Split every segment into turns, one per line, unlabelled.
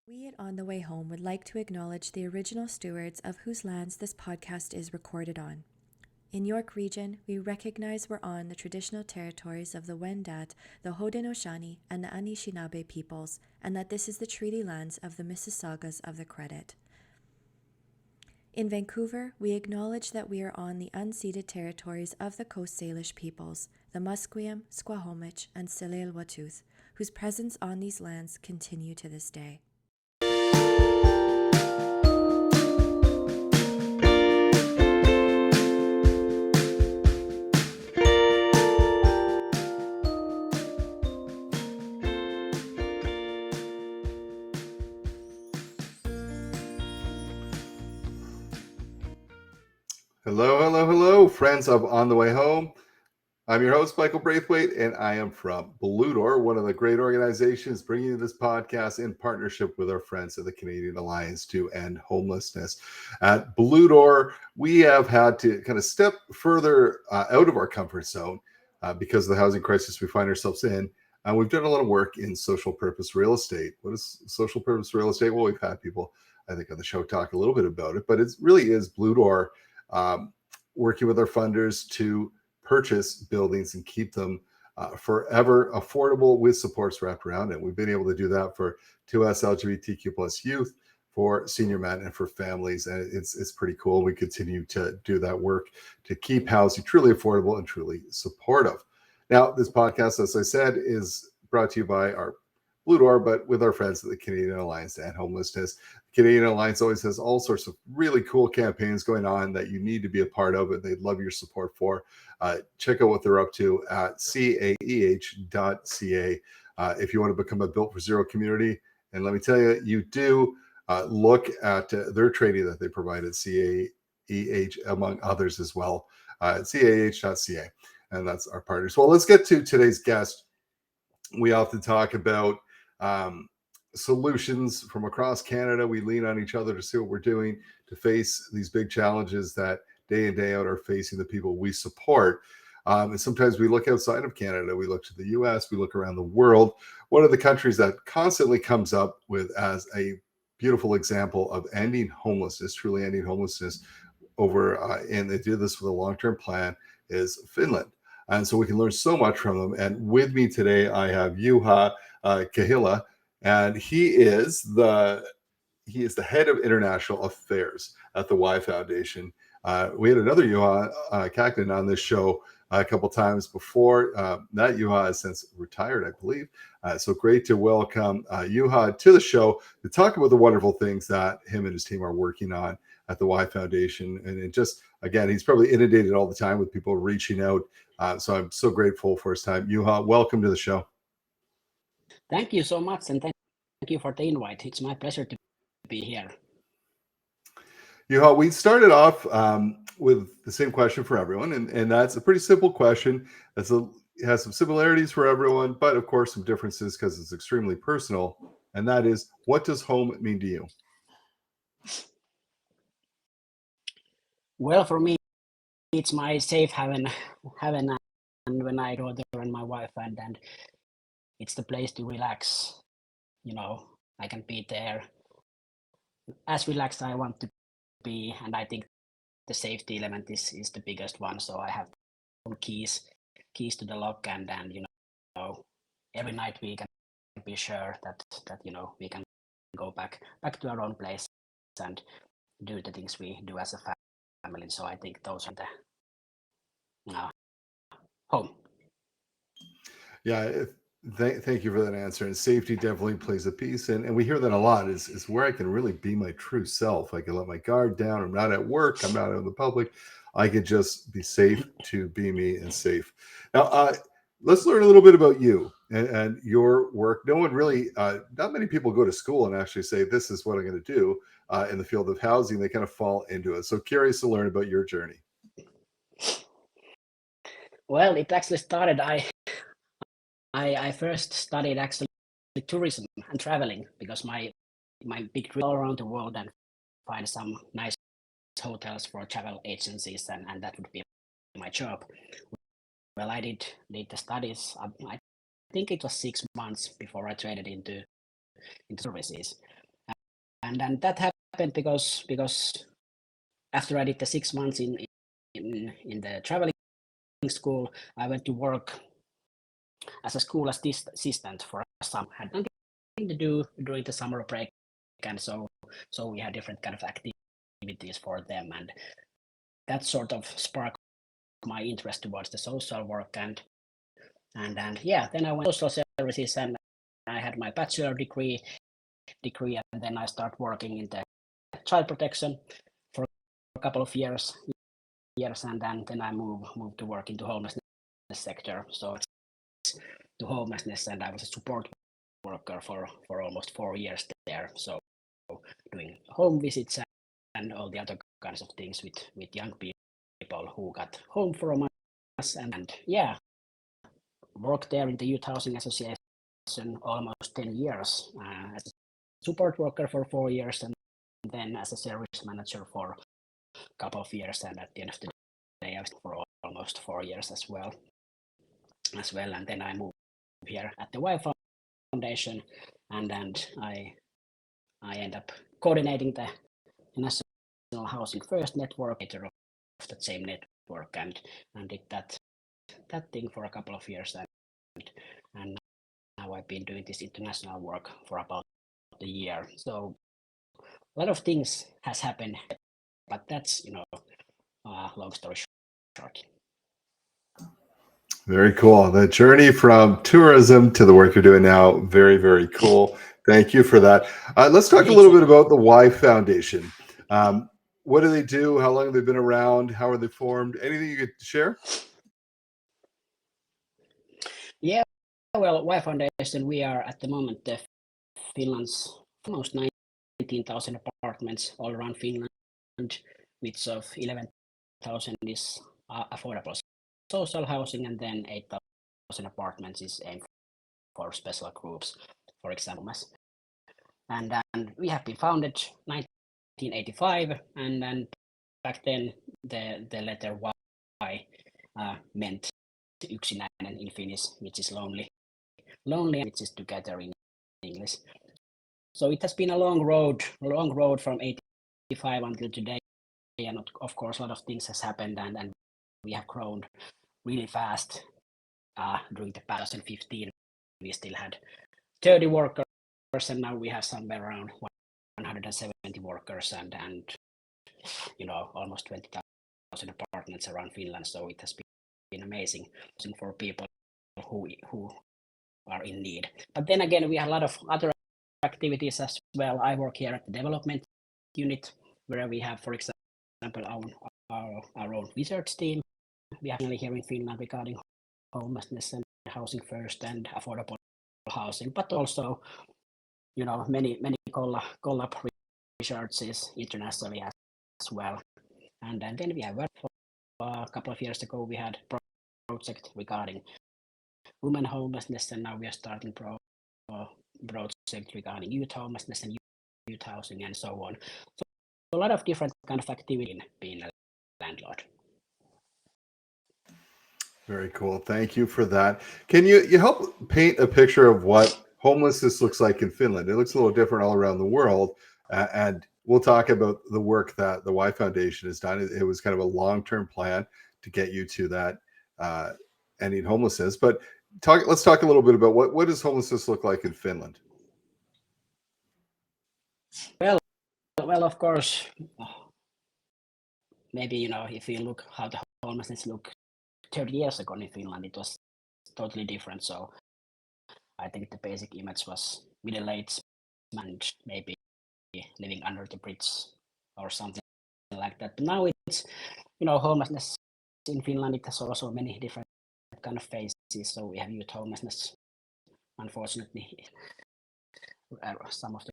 We at On the Way Home would like to acknowledge the original stewards of whose lands this podcast is recorded on. In York Region, we recognize we're on the traditional territories of the Wendat, the Haudenosaunee, and the Anishinaabe peoples, and that this is the treaty lands of the Mississaugas of the Credit. In Vancouver, we acknowledge that we are on the unceded territories of the Coast Salish peoples, the Musqueam, Squamish, and Tsleil-Waututh, whose presence on these lands continue to this day.
Hello, friends of On the Way Home. I'm your host, Michael Braithwaite, and I am from Blue Door, one of the great organizations bringing you this podcast in partnership with our friends at the Canadian Alliance to End Homelessness. At Blue Door, we have had to kind of step further out of our comfort zone because of the housing crisis we find ourselves in. And we've done a lot of work in social purpose real estate. What is social purpose real estate? Well, we've had people, I think, on the show talk a little bit about it, but it really is Blue Door working with our funders to purchase buildings and keep them forever affordable with supports wrapped around it. We've been able to do that for 2S LGBTQ plus youth, for senior men, and for families. And it's pretty cool. We continue to do that work to keep housing truly affordable and truly supportive. Now, this podcast, as I said, is brought to you by our Blue Door, but with our friends at the Canadian Alliance to End Homelessness. The Canadian Alliance always has all sorts of really cool campaigns going on that you need to be a part of, and they'd love your support for. Check out what they're up to at caeh.ca if you want to become a Built for Zero community. And let me tell you, you do look at their training that they provide at CAEH, among others as well, at caeh.ca. And that's our partners. Well, let's get to today's guest. We often talk about solutions from across Canada. We lean on each other to see what we're doing to face these big challenges that day in, day out are facing the people we support. And sometimes we look outside of Canada. We look to the US, we look around the world. One of the countries that constantly comes up with as a beautiful example of ending homelessness, truly ending homelessness over, and they do this with a long-term plan, is Finland. And so we can learn so much from them. And with me today, I have Juha Kahila, and he is the head of international affairs at the Y Foundation. We had another Juha Kaakinen on this show a couple times before. That Juha has since retired, I believe. So great to welcome Juha to the show to talk about the wonderful things that him and his team are working on at the Y Foundation. And it just, again, he's probably inundated all the time with people reaching out. So I'm so grateful for his time. Juha, welcome to the show.
Thank you so much, and thank you for the invite. It's my pleasure to be here.
Juha, we started off with the same question for everyone, and that's a pretty simple question. It has some similarities for everyone, but of course some differences because it's extremely personal. And that is, what does home mean to you?
Well, for me, it's my safe haven, and when I go there and my wife, and it's the place to relax. You know, I can be there as relaxed as I want to be, and I think the safety element is the biggest one. So I have keys to the lock, and you know, every night we can be sure that you know, we can go back to our own place and do the things we do as a family. So I think those are the home.
Yeah, thank you for that answer. And safety definitely plays a piece. And we hear that a lot is where I can really be my true self. I can let my guard down. I'm not at work. I'm not out in the public. I can just be safe to be me and safe. Now, let's learn a little bit about you and your work. No one really, not many people go to school and actually say, this is what I'm going to do in the field of housing. They kind of fall into it. So curious to learn about your journey.
Well, it actually started. I first studied actually tourism and traveling because my big trip all around the world and find some nice hotels for travel agencies, and that would be my job. Well, I did the studies. I think it was 6 months before I traded into services. and that happened because after I did the 6 months in the traveling school, I went to work as a school assistant for a summer. Had nothing to do during the summer break, and so we had different kind of activities for them, and that sort of sparked my interest towards the social work, and yeah, then I went to social services and I had my bachelor degree, and then I started working in the child protection for a couple of years, and then I moved to work into homelessness sector. So to homelessness, and I was a support worker for almost 4 years there. So doing home visits and all the other kinds of things with young people who got home from us, and yeah, worked there in the Youth Housing Association almost 10 years as a support worker for 4 years, and then as a service manager for a couple of years, and at the end of the day I was for almost 4 years as well, and then I moved here at the Y Foundation, and I end up coordinating the National Housing First network of that same network, and did that thing for a couple of years, and now I've been doing this international work for about a year. So a lot of things has happened, but that's long story short.
Very cool. The journey from tourism to the work you're doing now, very, very cool. Thank you for that. Let's talk a little bit about the Y Foundation. What do they do? How long have they been around? How are they formed? Anything you could share?
Yeah, well, Y Foundation, we are at the moment Finland's almost 19,000 apartments all around Finland, which of 11,000 is affordable social housing, and then 8,000 apartments is aimed for special groups, for example. And we have been founded 1985, and then back then the letter Y meant yksinäinen in Finnish, which is lonely, and which is together in English. So it has been a long road from 85 until today, and of course a lot of things has happened, and we have grown really fast. During the past 2015, we still had 30 workers, and now we have somewhere around 170 workers, and almost 20,000 apartments around Finland. So it has been amazing for people who are in need. But then again, we have a lot of other activities as well. I work here at the development unit, where we have, for example, our own research team. We have here in Finland regarding homelessness and housing first and affordable housing, but also many collab researches internationally as well. And then we have worked for a couple of years ago. We had a project regarding women homelessness, and now we are starting project regarding youth homelessness and youth housing and so on. So a lot of different kind of activity in being a landlord.
Very cool. Thank you for that. Can you help paint a picture of what homelessness looks like in Finland? It looks a little different all around the world, and we'll talk about the work that the Y Foundation has done. It was kind of a long-term plan to get you to that ending homelessness. But let's talk a little bit about what does homelessness look like in Finland?
Well, of course, maybe if you look how the homelessness looked 30 years ago in Finland, it was totally different. So I think the basic image was middle-aged man, maybe living under the bridge or something like that. But now it's homelessness in Finland. It has also many different kind of phases. So we have youth homelessness. Unfortunately, some of the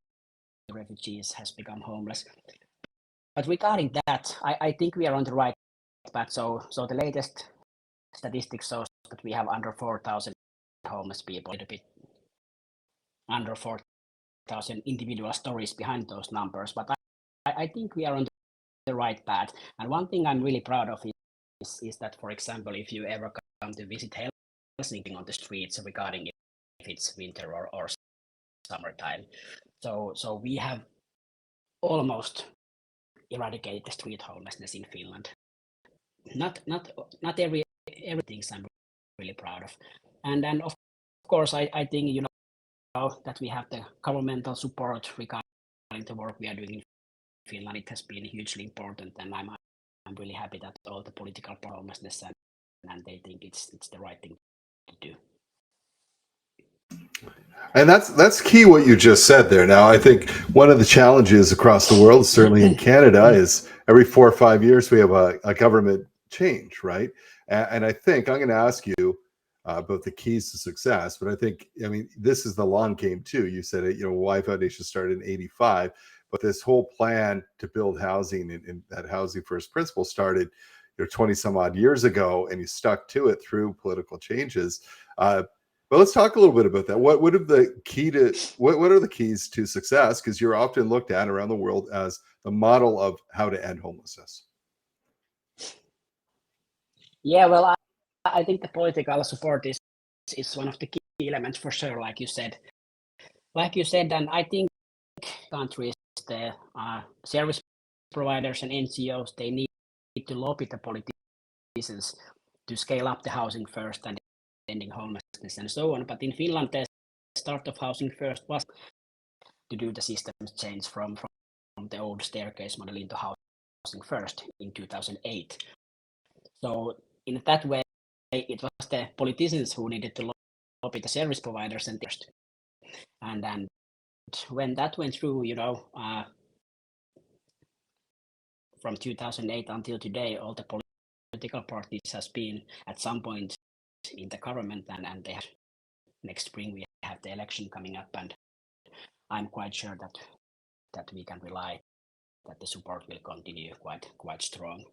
refugees has become homeless. But regarding that, I think we are on the right path. So the latest statistics shows that we have under 4,000 homeless people, a bit under 4,000 individual stories behind those numbers. But I think we are on the right path. And one thing I'm really proud of is that, for example, if you ever come to visit Helsinki on the streets regarding if it's winter or summertime, so we have almost eradicated the street homelessness in Finland. Not everything I'm really proud of. And then of course I think that we have the governmental support regarding the work we are doing in Finland. It has been hugely important, and I'm really happy that all the political homelessness and they think it's the right thing to do.
And that's key what you just said there. Now, I think one of the challenges across the world, certainly in Canada, is every 4 or 5 years we have a government change, right? And I think I'm going to ask you about the keys to success, but I mean, this is the long game too. You said it, Y Foundation started in '85, but this whole plan to build housing and that housing first principle started 20 some odd years ago, and you stuck to it through political changes. But let's talk a little bit about that. What are the keys to success? Because you're often looked at around the world as the model of how to end homelessness.
Yeah, well, I think the political support is one of the key elements for sure, like you said. And I think countries, the service providers and NGOs, they need to lobby the politicians to scale up the housing first and ending homelessness and so on. But in Finland, the start of housing first was to do the systems change from the old staircase model into housing first in 2008. So in that way, it was the politicians who needed to lobby the service providers and then when that went through, from 2008 until today, all the political parties has been at some point in the government, and they have, next spring we have the election coming up, and I'm quite sure that we can rely that the support will continue quite strong.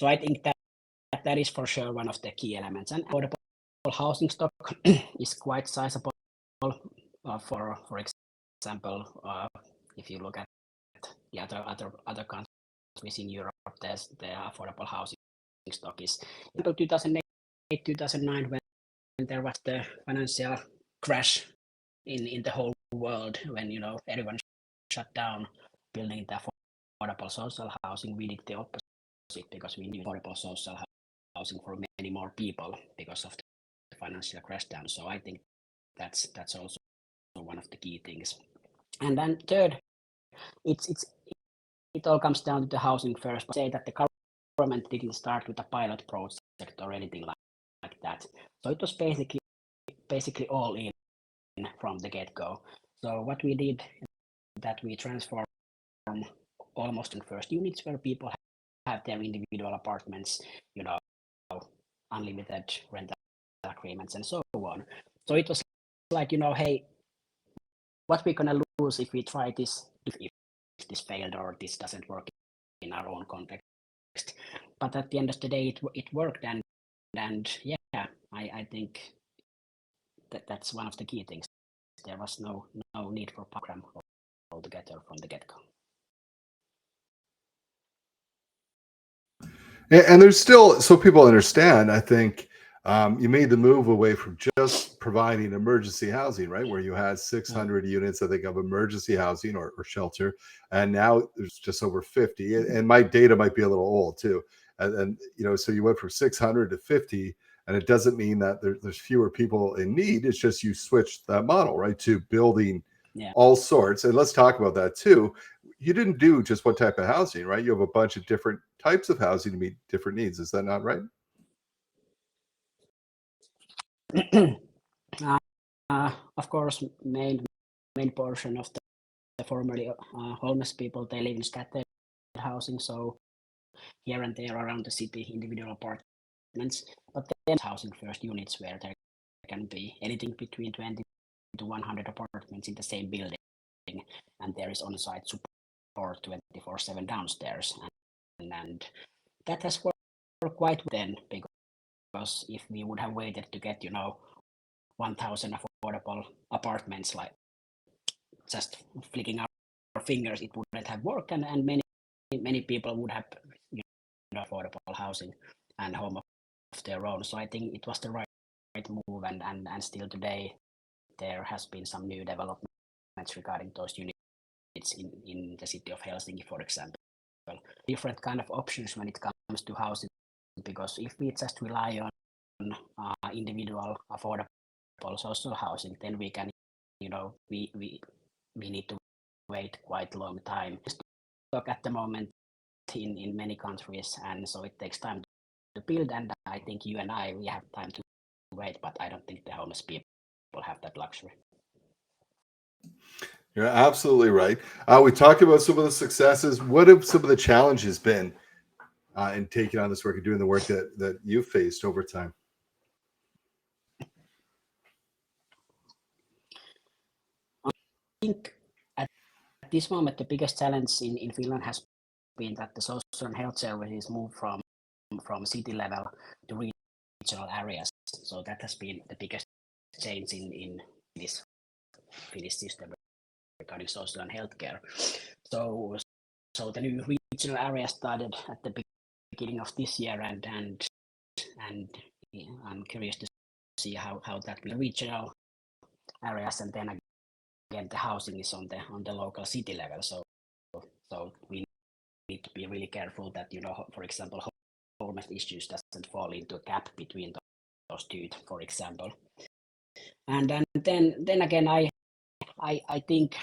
So I think that is for sure one of the key elements. And affordable housing stock is quite sizable. For example, if you look at the other countries in Europe, there's the affordable housing stock is until 2008, 2009, when there was the financial crash in the whole world, when everyone shut down building the affordable social housing. We did the opposite because we need affordable social housing for many more people because of the financial crash down. So I think that's also one of the key things. And then third, it all comes down to the housing first. But say that the government didn't start with a pilot project or anything like that. So it was basically all in from the get-go. So what we did, that we transformed almost in first units where people have their individual apartments, unlimited rental agreements and so on. So it was like, hey, what we're gonna lose if we try this, if this failed or this doesn't work in our own context. But at the end of the day, it worked, and yeah, I think that's one of the key things. There was no need for program altogether from the get-go.
And there's still, so people understand, I think you made the move away from just providing emergency housing, right? Where you had 600 units, I think, of emergency housing or shelter. And now there's just over 50. And my data might be a little old too. And so you went from 600 to 50. And it doesn't mean that there's fewer people in need. It's just you switched that model, right, to building all sorts. And let's talk about that too. You didn't do just one type of housing, right? You have a bunch of different types of housing to meet different needs. Is that not right?
Of course, main portion of the formerly homeless people, they live in scattered housing, so here and there around the city, individual apartments. But then housing first units where there can be anything between 20 to 100 apartments in the same building, and there is on-site support 24/7 downstairs, and that has worked quite well then, because if we would have waited to get 1,000 affordable apartments, like just flicking our fingers, it wouldn't have worked, and many people would have affordable housing and home of their own. So I think it was the right move, and still today there has been some new developments regarding those units in the city of Helsinki, for example. Different kind of options when it comes to housing, because if we just rely on individual affordable social housing, then we can, we need to wait quite a long time. Stock at the moment in many countries, and so it takes time to build. And I think you and we have time to wait, but I don't think the homeless people have that luxury.
You're absolutely right. We talked about some of the successes. What have some of the challenges been in taking on this work and doing the work that you've faced over time?
I think at this moment the biggest challenge in Finland has been that the social and health services move from city level to regional areas. So that has been the biggest change in this Finnish system regarding social and healthcare. So the new regional area started at the beginning of this year, and I'm curious to see how that will regional areas, and then again the housing is on the local city level. So we need to be really careful that, for example, homeless issues doesn't fall into a gap between those two, for example. And then again, I think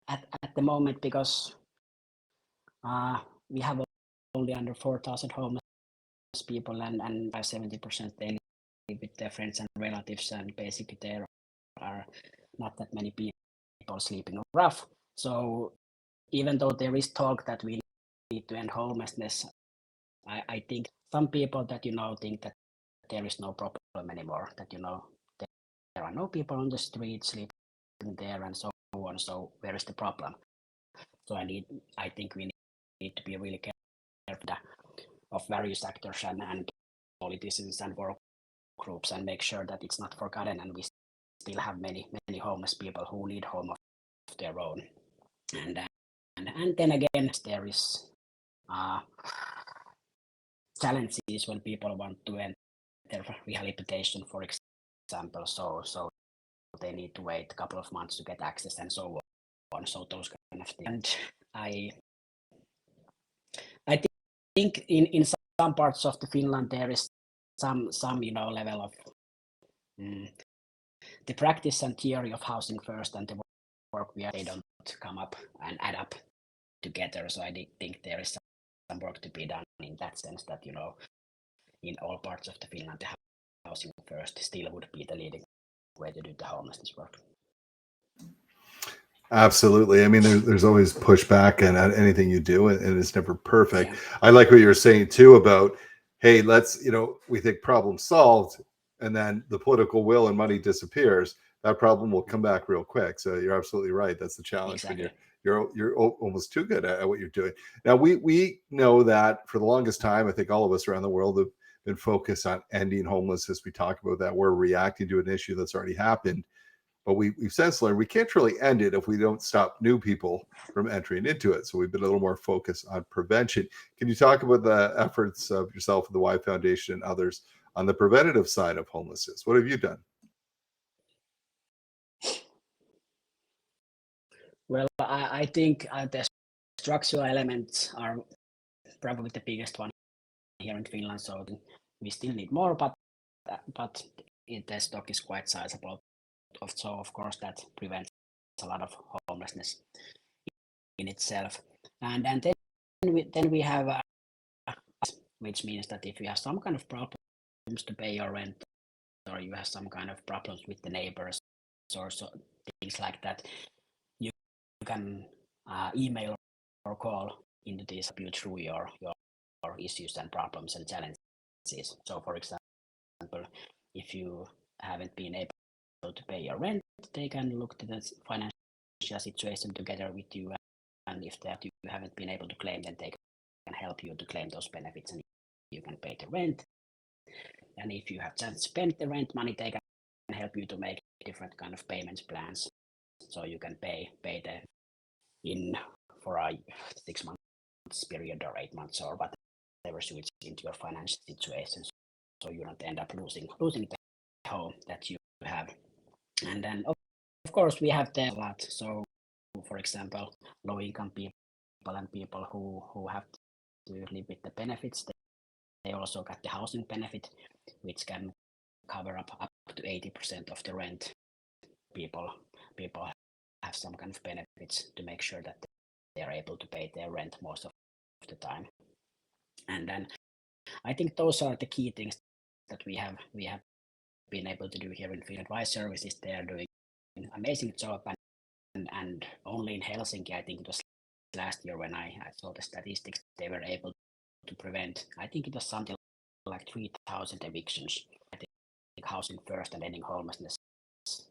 at the moment, because we have only under 4,000 homeless people, and 70% they live with their friends and relatives, and basically there are not that many people sleeping rough. So even though there is talk that we need to end homelessness, I think some people that think that there is no problem anymore, that there are no people on the street sleeping there and so on. So where is the problem? So I think we need to be really careful of various actors and politicians and work groups, and make sure that it's not forgotten, and we still have many homeless people who need home of their own. And then again, there is challenges when people want to enter rehabilitation, for example. So they need to wait a couple of months to get access and so on. So those kind of things. And I think in some parts of the Finland there is some level of the practice and theory of housing first, and the work they don't come up and add up together. So I think there is some work to be done in that sense, that in all parts of the Finland the housing first still would be the leading way to do the homelessness work.
Absolutely. I mean, there's always pushback and anything you do, and it's never perfect.
Yeah.
I like what you were saying too about, hey, let's, we think problem solved, and then the political will and money disappears. That problem will come back real quick. So you're absolutely right. That's the challenge.
Exactly.
When you're almost too good at what you're doing. Now we know that for the longest time, I think all of us around the world have been focused on ending homelessness. We talk about that. We're reacting to an issue that's already happened. But we've since learned we can't really end it if we don't stop new people from entering into it. So we've been a little more focused on prevention. Can you talk about the efforts of yourself and the Y Foundation and others on the preventative side of homelessness? What have you done?
Well, I think the structural elements are probably the biggest one here in Finland. So we still need more, but the stock is quite sizable. So of course that prevents a lot of homelessness in itself. And then we have which means that if you have some kind of problems to pay your rent, or you have some kind of problems with the neighbors or so, things like that, you can email or call into this help you through your issues and problems and challenges. So for example, if you haven't been able to pay your rent, they can look to the financial situation together with you, and if that you haven't been able to claim, then they can help you to claim those benefits, and you can pay the rent. And if you have just spent the rent money, they can help you to make different kind of payments plans, so you can pay for a 6 months period or 8 months or whatever suits into your financial situation, so you don't end up losing the home that you have. And then of course we have the lot. So for example, low-income people and people who have to live with the benefits, they also got the housing benefit, which can cover up to 80% of the rent. People have some kind of benefits to make sure that they are able to pay their rent most of the time. And then I think those are the key things that we have been able to do here in Finland. Wise Services, they are doing an amazing job, and only in Helsinki, I think it was last year when I saw the statistics, they were able to prevent, I think it was something like 3,000 evictions. I think housing first and ending homelessness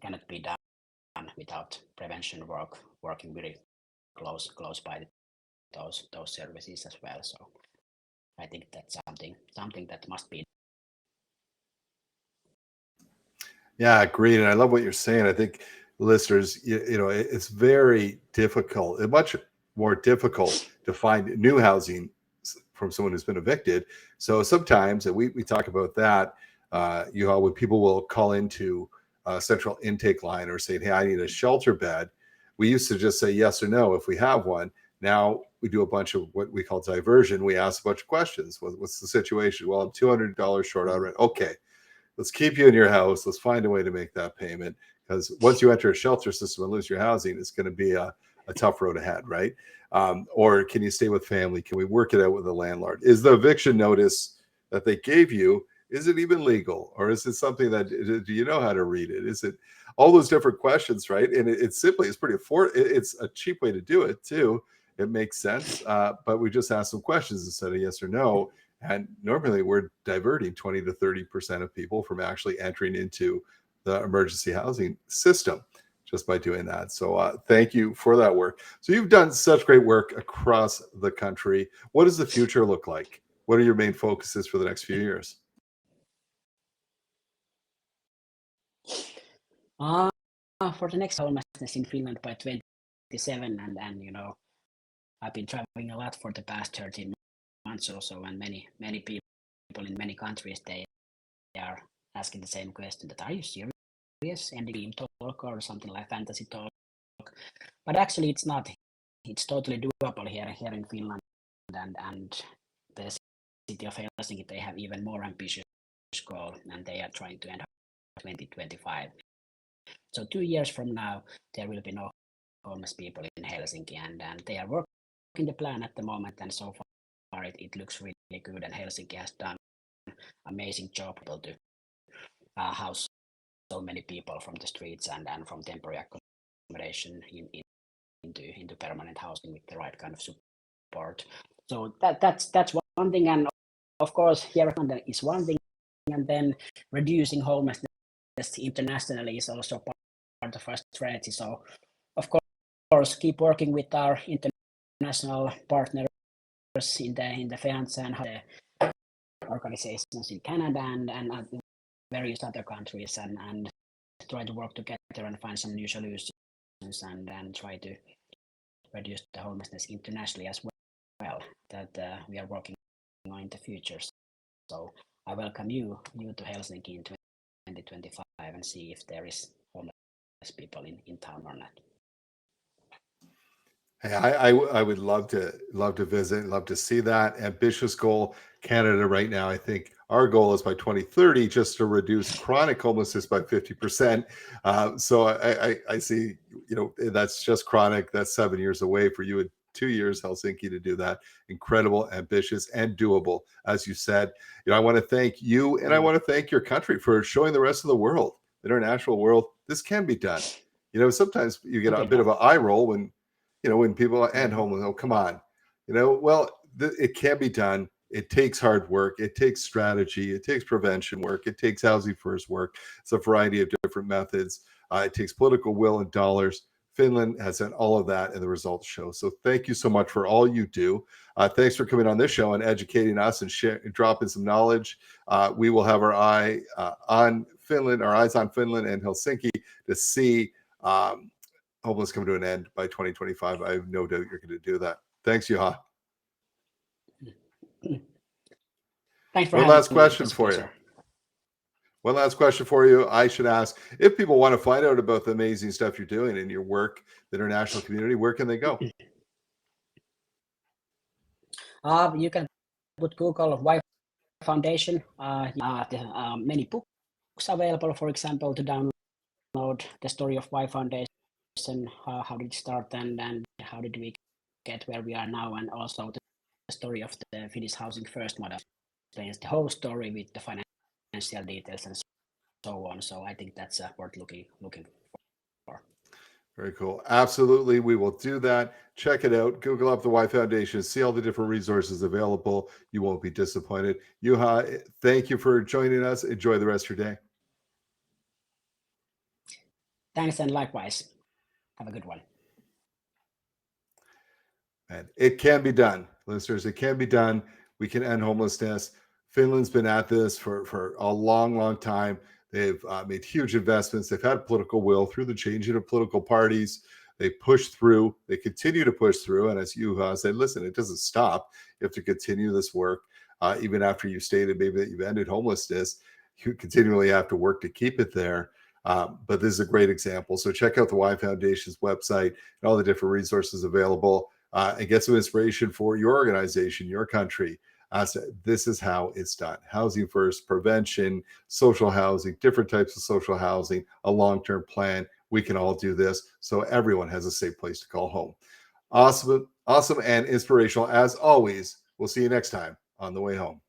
cannot be done without prevention work, working very close by those services as well. So I think that's something that must be.
Yeah, agreed. And I love what you're saying. I think listeners, you know, it's very difficult, much more difficult to find new housing from someone who's been evicted. So sometimes, and we talk about that, you know, when people will call into a central intake line or saying, hey, I need a shelter bed, we used to just say yes or no if we have one. Now we do a bunch of what we call diversion. We ask a bunch of questions. What's the situation? Well, I'm $200 short on rent. Okay, let's keep you in your house. Let's find a way to make that payment, because once you enter a shelter system and lose your housing, it's going to be a tough road ahead, right? Or can you stay with family? Can we work it out with the landlord? Is the eviction notice that they gave you, is it even legal? Or is it something that, do you know how to read it? Is it all those different questions, right? And it's pretty it's a cheap way to do it too. It makes sense. But we just ask some questions instead of yes or no. And normally we're diverting 20 to 30% of people from actually entering into the emergency housing system just by doing that. So thank you for that work. So you've done such great work across the country. What does the future look like? What are your main focuses for the next few years?
For the next homelessness in Finland by 2027, and you know, I've been traveling a lot for the past 13 months or so, and many people in many countries, they are asking the same question: that are you serious? Ending talk or something like fantasy talk? But actually, it's not. It's totally doable here in Finland, and the city of Helsinki, they have even more ambitious goal, and they are trying to end 2025. So 2 years from now, there will be no homeless people in Helsinki, and they are working the plan at the moment, and so far it looks really good, and Helsinki has done amazing job to house so many people from the streets and from temporary accommodation into permanent housing with the right kind of support. So that's one thing, and of course here is one thing, and then reducing homelessness internationally is also part of our strategy. So of course keep working with our international partners in the FEANZ and the organizations in Canada and various other countries, and try to work together and find some new solutions, and try to reduce the homelessness internationally as well, that we are working on in the future. So I welcome you to Helsinki in 2025 and see if there is homeless people in town or not.
Hey, I would love to visit, love to see that ambitious goal. Canada right now, I think our goal is by 2030 just to reduce chronic homelessness by 50%. So I see, you know, that's just chronic. That's 7 years away for you in 2 years, Helsinki, to do that. Incredible, ambitious, and doable, as you said. You know, I want to thank you, and I want to thank your country for showing the rest of the world, the international world, this can be done. You know, sometimes you get a bit of an eye roll when, you know, when people and homeless, oh, come on, you know, well, it can be done. It takes hard work. It takes strategy. It takes prevention work. It takes housing first work. It's a variety of different methods. It takes political will and dollars. Finland has done all of that, and the results show. So thank you so much for all you do. Thanks for coming on this show and educating us and dropping some knowledge. We will have our eyes on Finland and Helsinki to see homeless come to an end by 2025. I have no doubt you're going to do that. Thanks, Juha.
Thanks for
One last question for you. One last question for you. I should ask, if people want to find out about the amazing stuff you're doing in your work, the international community, where can they go?
You can put Google Y Foundation. Many books available, for example, to download the story of Y Foundation, how did it start and how did we get where we are now, and also the story of the Finnish housing first model explains the whole story with the financial details and so on. So I think that's worth looking for.
Very cool. Absolutely. We will do that. Check it out. Google up the Y Foundation. See all the different resources available. You won't be disappointed. Juha, thank you for joining us. Enjoy the rest of your day.
Thanks, and likewise. Have a good one.
And it can be done, listeners. It can be done. We can end homelessness. Finland's been at this for a long, long time. They've made huge investments. They've had political will through the changing of political parties. They push through. They continue to push through. And as Juha said, listen, it doesn't stop. You have to continue this work. Even after you've stated maybe that you've ended homelessness, you continually have to work to keep it there. But this is a great example. So check out the Y Foundation's website and all the different resources available. And get some inspiration for your organization, your country. This is how it's done. Housing first, prevention, social housing, different types of social housing, a long-term plan. We can all do this so everyone has a safe place to call home. Awesome and inspirational as always. We'll see you next time on The Way Home.